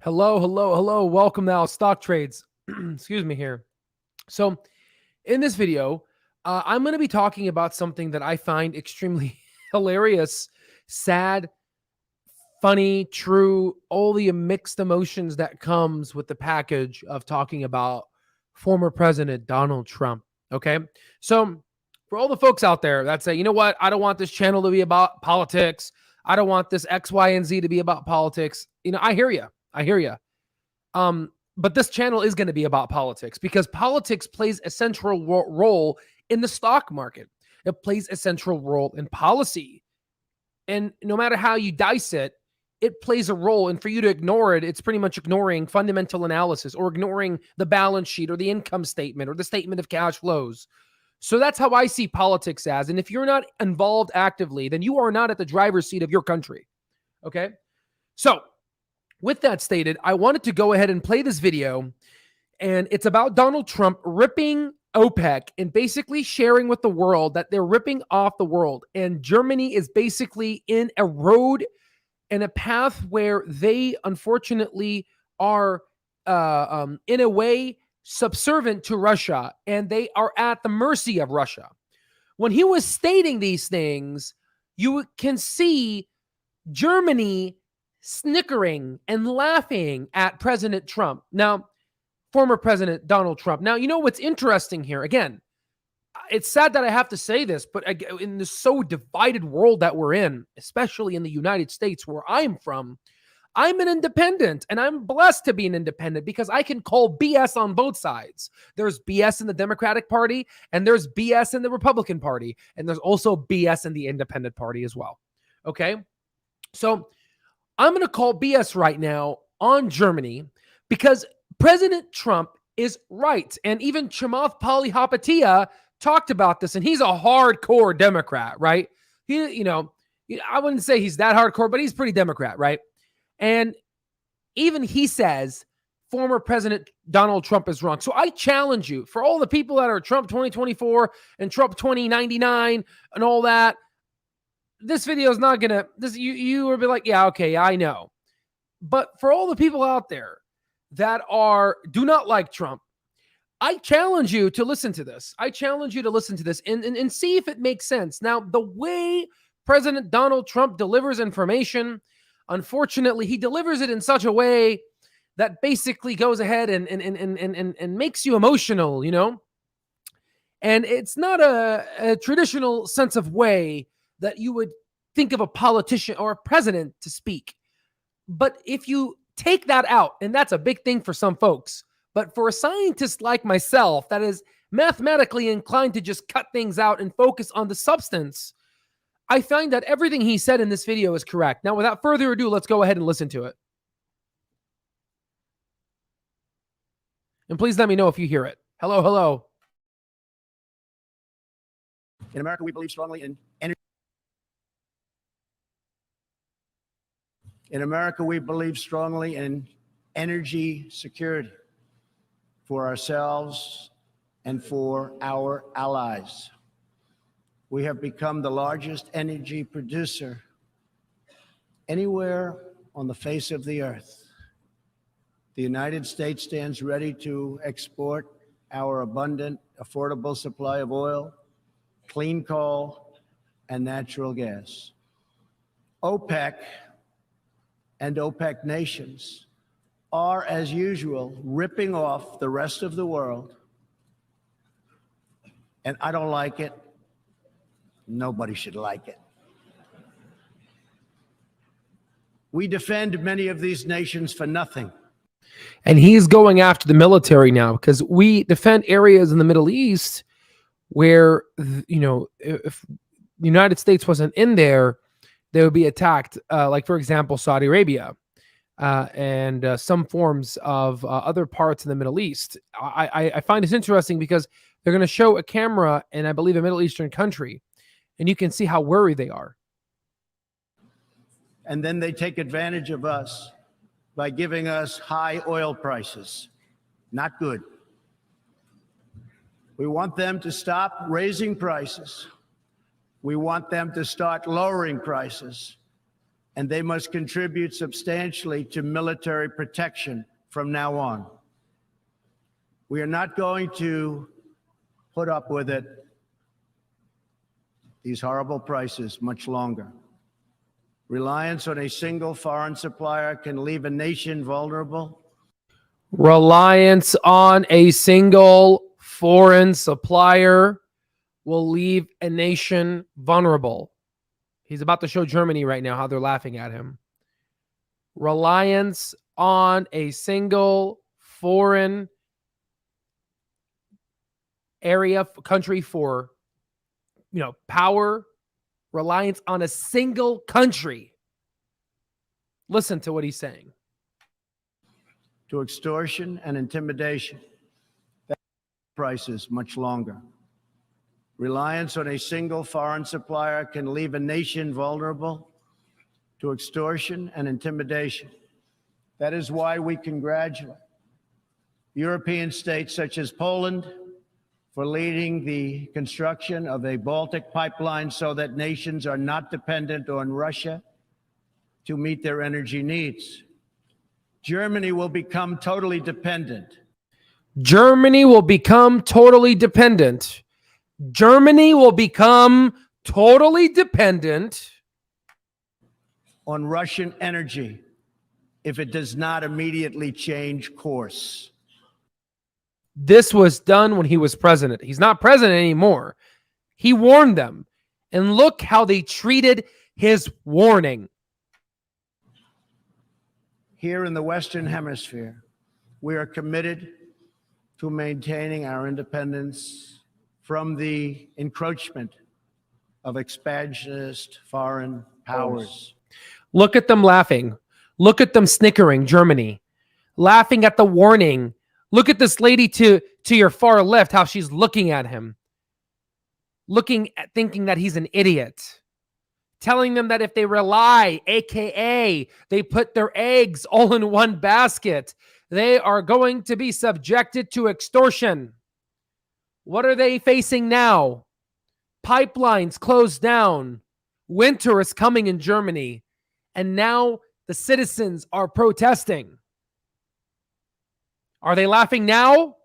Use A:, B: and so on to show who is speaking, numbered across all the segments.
A: Hello, hello, hello. Welcome now, Stock Trades. Excuse me here. So, in this video, I'm going to be talking about something that I find extremely hilarious, sad, funny, true, all the mixed emotions that comes with the package of talking about former President Donald Trump. Okay. So, for all the folks out there that say, you know what, I don't want this channel to be about politics. I don't want this X, Y, and Z to be about politics. I hear you. I hear you. But this channel is going to be about politics because politics plays a central role in the stock market. It plays a central role in policy. And no matter how you dice it, it plays a role. And for you to ignore it, it's pretty much ignoring fundamental analysis or ignoring the balance sheet or the income statement or the statement of cash flows. So that's how I see politics as. And if you're not involved actively, then you are not at the driver's seat of your country. Okay? So, with that stated, I wanted to go ahead and play this video, and it's about Donald Trump ripping OPEC and basically sharing with the world that they're ripping off the world. And Germany is basically in a road and a path where they unfortunately are, in a way, subservient to Russia, and they are at the mercy of Russia. When he was stating these things, you can see Germany snickering and laughing at President Trump. Now, former President Donald Trump. Now, you know what's interesting here? Again, it's sad that I have to say this, but in this so divided world that we're in, especially in the United States where I'm from, I'm an independent and I'm blessed to be an independent because I can call BS on both sides. There's BS in the Democratic Party and there's BS in the Republican Party. And there's also BS in the Independent Party as well. Okay? So I'm going to call BS right now on Germany because President Trump is right. And even Chamath Palihapitiya talked about this, and he's a hardcore Democrat, right? I wouldn't say he's that hardcore, but he's pretty Democrat, right? And even he says former President Donald Trump is wrong. So I challenge you, for all the people that are Trump 2024 and Trump 2099 and all that, this video is not gonna. You will be like, yeah, okay, I know. But for all the people out there that do not like Trump, I challenge you to listen to this. I challenge you to listen to this and see if it makes sense. Now, the way President Donald Trump delivers information, unfortunately, he delivers it in such a way that basically goes ahead and makes you emotional, And it's not a traditional sense of way that you would think of a politician or a president to speak. But if you take that out, and that's a big thing for some folks, but for a scientist like myself that is mathematically inclined to just cut things out and focus on the substance, I find that everything he said in this video is correct. Now, without further ado, let's go ahead and listen to it. And please let me know if you hear it. Hello, hello.
B: In America, we believe strongly in energy. In America, we believe strongly in energy security for ourselves and for our allies. We have become the largest energy producer anywhere on the face of the earth. The United States stands ready to export our abundant, affordable supply of oil, clean coal, and natural gas. OPEC and OPEC nations are, as usual, ripping off the rest of the world. And I don't like it. Nobody should like it. We defend many of these nations for nothing.
A: And he's going after the military now because we defend areas in the Middle East where, if the United States wasn't in there, they would be attacked, like, for example, Saudi Arabia and some forms of other parts in the Middle East. I find this interesting because they're going to show a camera in, I believe, a Middle Eastern country, and you can see how worried they are.
B: And then they take advantage of us by giving us high oil prices. Not good. We want them to stop raising prices. We want them to start lowering prices. and they must contribute substantially to military protection from now on. We are not going to put up with it, these horrible prices, much longer. Reliance on a single foreign supplier can leave a nation vulnerable.
A: Reliance on a single foreign supplier will leave a nation vulnerable. He's about to show Germany right now how they're laughing at him. Reliance on a single foreign country for, power. Reliance on a single country. Listen to what he's saying.
B: To extortion and intimidation. That prices much longer. Reliance on a single foreign supplier can leave a nation vulnerable to extortion and intimidation. That is why we congratulate European states such as Poland for leading the construction of a Baltic pipeline so that nations are not dependent on Russia to meet their energy needs. Germany will become totally dependent.
A: Germany will become totally dependent. Germany will become totally dependent
B: on Russian energy if it does not immediately change course.
A: This was done when he was president. He's not president anymore. He warned them. And look how they treated his warning.
B: Here in the Western Hemisphere, we are committed to maintaining our independence from the encroachment of expansionist foreign powers.
A: Look at them laughing. Look at them snickering, Germany. Laughing at the warning. Look at this lady to your far left, how she's looking at him. Thinking that he's an idiot. Telling them that if they rely, AKA, they put their eggs all in one basket, they are going to be subjected to extortion. What are they facing now? Pipelines closed down. Winter is coming in Germany. And now the citizens are protesting. Are they laughing now?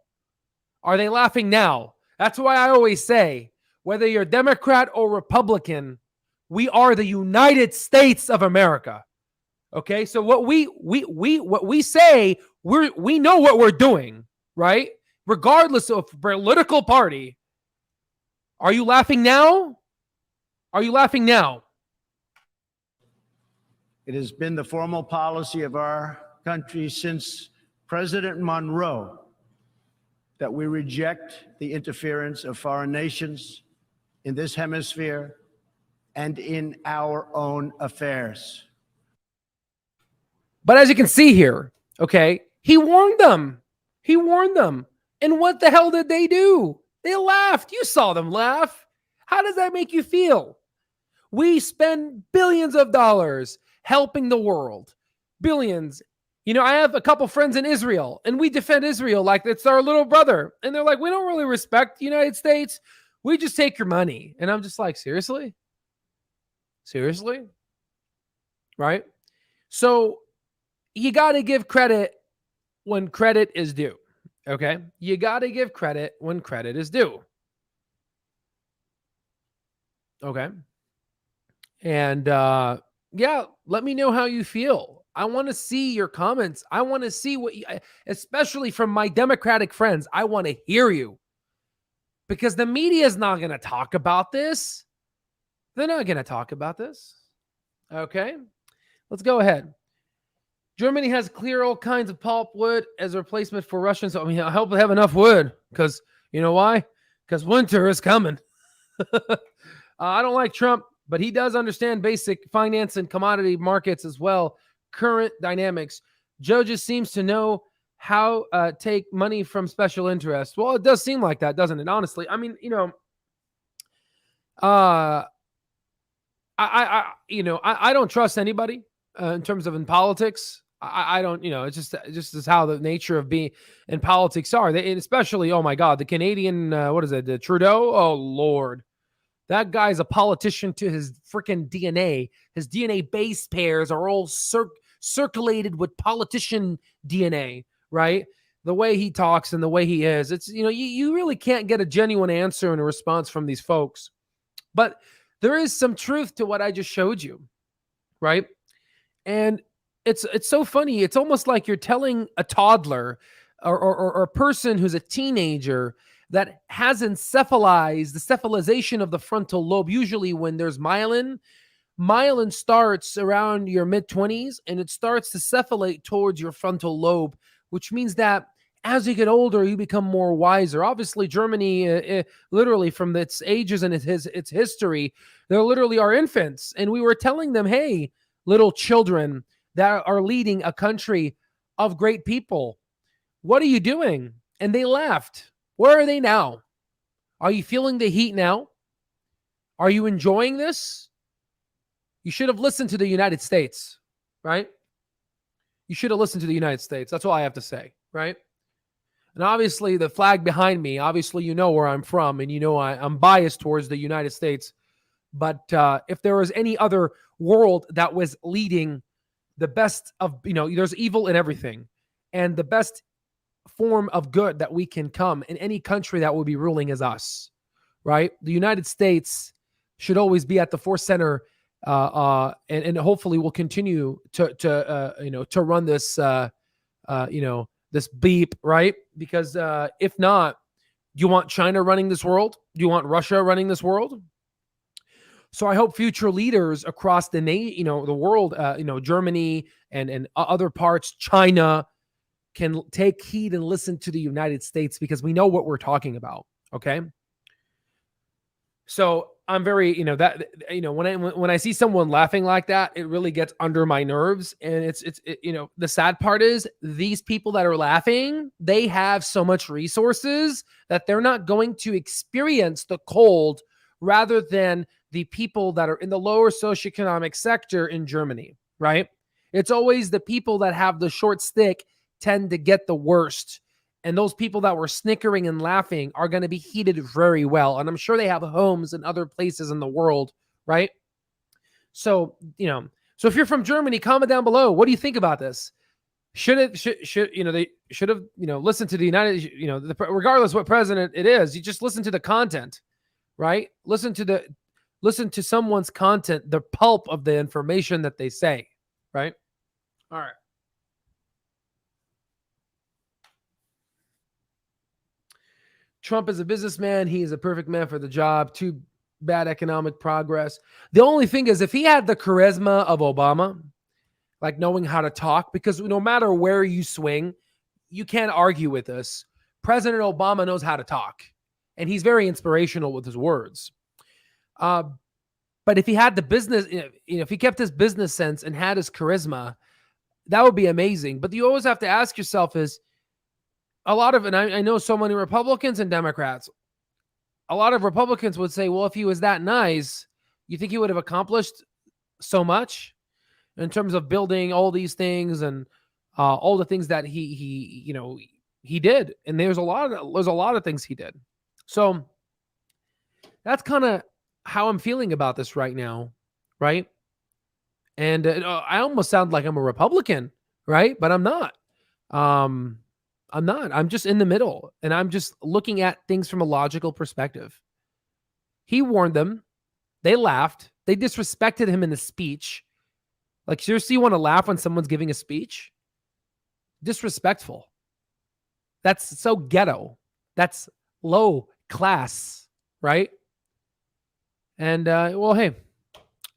A: Are they laughing now? That's why I always say, whether you're Democrat or Republican, we are the United States of America. Okay? So what we say, we know what we're doing, right? Regardless of political party. Are you laughing now? Are you laughing now?
B: It has been the formal policy of our country since President Monroe that we reject the interference of foreign nations in this hemisphere and in our own affairs.
A: But as you can see here, okay, he warned them. He warned them. And what the hell did they do? They laughed. You saw them laugh. How does that make you feel? We spend billions of dollars helping the world. Billions. I have a couple friends in Israel, and we defend Israel like it's our little brother. And they're like, we don't really respect the United States. We just take your money. And I'm just like, seriously? Seriously? Right? So you got to give credit when credit is due. Okay? You got to give credit when credit is due. Okay? And let me know how you feel. I want to see your comments. I want to see especially from my Democratic friends, I want to hear you. Because the media is not going to talk about this. They're not going to talk about this. Okay? Let's go ahead. Germany has cleared all kinds of pulp wood as a replacement for Russians. I hope they have enough wood because you know why? Because winter is coming. I don't like Trump, but he does understand basic finance and commodity markets as well. Current dynamics. Joe just seems to know how take money from special interests. Well, it does seem like that, doesn't it? Honestly, I don't trust anybody in terms of in politics. I don't, it's just is how the nature of being in politics are. They, especially, oh my God, the Canadian, the Trudeau? Oh Lord. That guy's a politician to his freaking DNA. His DNA base pairs are all circulated with politician DNA, right? The way he talks and the way he is. It's, you really can't get a genuine answer and a response from these folks. But there is some truth to what I just showed you, right? And it's so funny. It's almost like you're telling a toddler or a person who's a teenager that has encephalized the cephalization of the frontal lobe. Usually when there's myelin starts around your mid-20s and it starts to cephalate towards your frontal lobe, which means that as you get older, you become more wiser. Obviously, Germany, literally from its ages and its history, there literally are infants. And we were telling them, hey, little children that are leading a country of great people, what are you doing? And they left. Where are they now? Are you feeling the heat now? Are you enjoying this? You should have listened to the United States, right? You should have listened to the United States. That's all I have to say, right? And obviously, the flag behind me, obviously, you know where I'm from, and you know I'm biased towards the United States. But if there was any other world that was leading the best of, there's evil in everything. And the best form of good that we can come in any country that will be ruling is us, right? The United States should always be at the forcenter, and hopefully will continue to run this, this beep, right? Because if not, do you want China running this world? Do you want Russia running this world? So I hope future leaders across the the world, Germany and other parts, China, can take heed and listen to the United States, because we know what we're talking about. Okay. So I'm very, when I see someone laughing like that, it really gets under my nerves. And it's the sad part is these people that are laughing, they have so much resources that they're not going to experience the cold, rather than the people that are in the lower socioeconomic sector in Germany, right? It's always the people that have the short stick tend to get the worst. And those people that were snickering and laughing are going to be heated very well. And I'm sure they have homes in other places in the world, right? So, so if you're from Germany, comment down below. What do you think about this? They should have, listened to the United, regardless what president it is, you just listen to the content, right? Listen to someone's content, the pulp of the information that they say, right? All right. Trump is a businessman. He is a perfect man for the job. Too bad economic progress. The only thing is, if he had the charisma of Obama, like knowing how to talk, because no matter where you swing, you can't argue with this. President Obama knows how to talk, and he's very inspirational with his words. But if he had the business, if he kept his business sense and had his charisma, that would be amazing. But you always have to ask yourself is, and I know so many Republicans and Democrats, a lot of Republicans would say, well, if he was that nice, you think he would have accomplished so much in terms of building all these things and all the things that he did. And there's a lot of things he did. So that's kind of how I'm feeling about this right now, right? And I almost sound like I'm a Republican, right? But I'm not. I'm not. I'm just in the middle, and I'm just looking at things from a logical perspective. He warned them. They laughed. They disrespected him in the speech. Like, seriously, you want to laugh when someone's giving a speech? Disrespectful. That's so ghetto. That's low class, right? And, well, hey,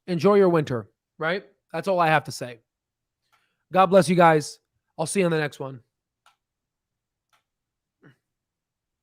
A: enjoy your winter, right? That's all I have to say. God bless you guys. I'll see you on the next one.